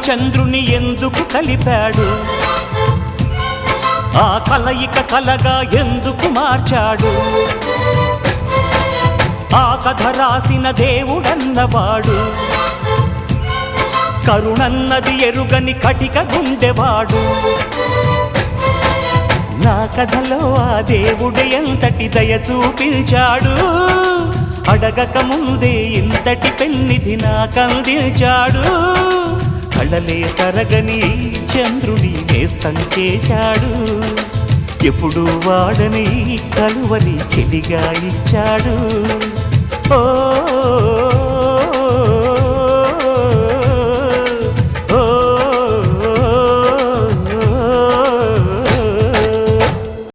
చంద్రుని ఎందుకు కలిపాడు ఆ కలయిక కలగా ఎందుకు మార్చాడు ఆ కథ రాసిన దేవుడన్నవాడు కరుణన్నది ఎరుగని కటిక గుండెవాడు నా కథలో ఆ దేవుడు ఎంతటి దయ చూపించాడు అడగక ముందే ఇంతటి పెన్నిధి నాకందించాడు కళ్ళలే తరగని చంద్రుడి నేస్తం చేశాడు ఎప్పుడు వాడని కలువని చెలిగా ఇచ్చాడు ఓ